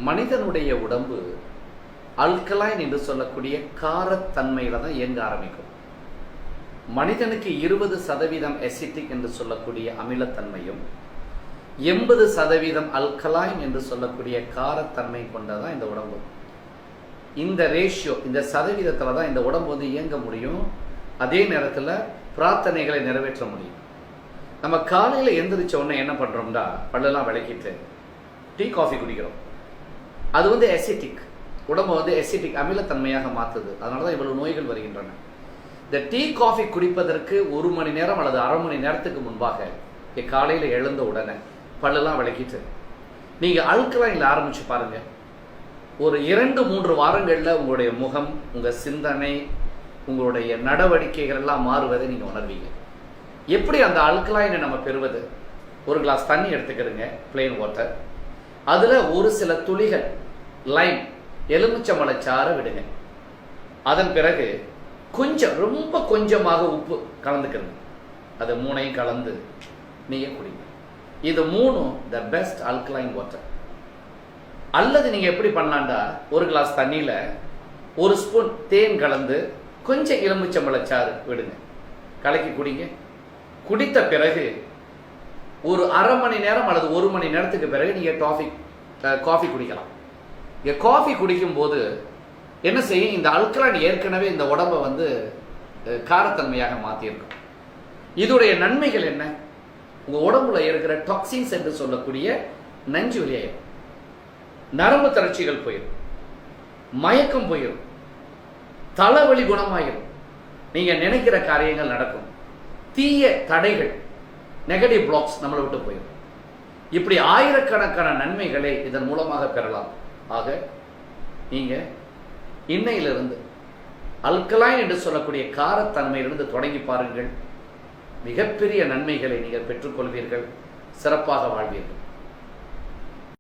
மனிதனுடைய உடம்பு அல்கலைன் என்று சொல்லக்கூடிய காரத்தன்மையில தான் இயங்க ஆரம்பிக்கும். மனிதனுக்கு 20% எசிட்டிக் என்று சொல்லக்கூடிய அமிலத்தன்மையும் 80% அல்கலைன் என்று சொல்லக்கூடிய காரத்தன்மை கொண்டதான் இந்த உடம்பு. இந்த ரேஷியோ, இந்த சதவீதத்தில் தான் இந்த உடம்பு வந்து இயங்க முடியும். அதே நேரத்தில் பிரார்த்தனைகளை நிறைவேற்ற முடியும். நம்ம காலையில் எந்திரிச்ச உடனே என்ன பண்ணுறோம்னா, பல்லெல்லாம் விளக்கிட்டு டீ காஃபி குடிக்கிறோம். அது வந்து எசிட்டிக், உடம்பு வந்து எசிட்டிக் அமிலத்தன்மையாக மாற்றுது. அதனால தான் இவ்வளவு நோய்கள் வருகின்றன. இந்த டீ காஃபி குடிப்பதற்கு 1 மணி நேரம் அல்லது அரை மணி நேரத்துக்கு முன்பாக காலையில் எழுந்த உடனே பல்லெல்லாம் விளக்கிட்டு நீங்கள் அல்கலைனில் ஆரம்பிச்சு பாருங்க. ஒரு 2-3 வாரங்களில் உங்களுடைய முகம், உங்கள் சிந்தனை, உங்களுடைய நடவடிக்கைகள் எல்லாம் மாறுவதை நீங்கள் உணர்வீங்க. எப்படி அந்த அல்கலைனை நம்ம பெறுவது? ஒரு கிளாஸ் தண்ணி எடுத்துக்கிறதுங்க, பிளெயின் வாட்டர். அதில் ஒரு சில துளிகள் லைம், எலுமிச்சம்பழச்சாறை விடுங்க. அதன் பிறகு ரொம்ப கொஞ்சமாக உப்பு கலந்துக்கிறங்க. அது 3ஐயும் கலந்து நீங்கள் குடிங்க. இது 3 த பெஸ்ட் அல்கலைன் வாட்டர். அல்லது நீங்கள் எப்படி பண்ணலாண்டா, ஒரு கிளாஸ் தண்ணியில் 1 ஸ்பூன் தேன் கலந்து கொஞ்சம் எலுமிச்சம்பழச்சாறு விடுங்க, கலக்கி குடிங்க. குடித்த பிறகு ஒரு அரை மணி நேரம் அல்லது 1 மணி நேரத்துக்கு பிறகு நீங்கள் காஃபி குடிக்கலாம். இங்கே காஃபி குடிக்கும் போது என்ன செய்யும், இந்த அல்கலைன் ஏற்கனவே இந்த உடம்பை வந்து காரத்தன்மையாக மாற்றியிருக்கும். இதோடைய நன்மைகள் என்ன? உங்கள் உடம்புல இருக்கிற டாக்ஸின்ஸ் என்று சொல்லக்கூடிய நஞ்சு வெளியாயிரும், நரம்பு தளர்ச்சிகள் போயிடும், மயக்கம் போயிடும், தலைவலி குணமாயிரும், நீங்கள் நினைக்கிற காரியங்கள் நடக்கும், தீய தடைகள், நெகட்டிவ் பிளாக்ஸ் நம்மளை விட்டு போயிடும். இப்படி ஆயிரக்கணக்கான நன்மைகளை இதன் மூலமாக பெறலாம். ஆக நீங்கள் இன்னையிலிருந்து அல்கலைன் என்று சொல்லக்கூடிய காரத்தன்மையிலிருந்து தொடங்கி பாருங்கள். மிகப்பெரிய நன்மைகளை நீங்கள் பெற்றுக்கொள்வீர்கள், சிறப்பாக வாழ்வீர்கள்.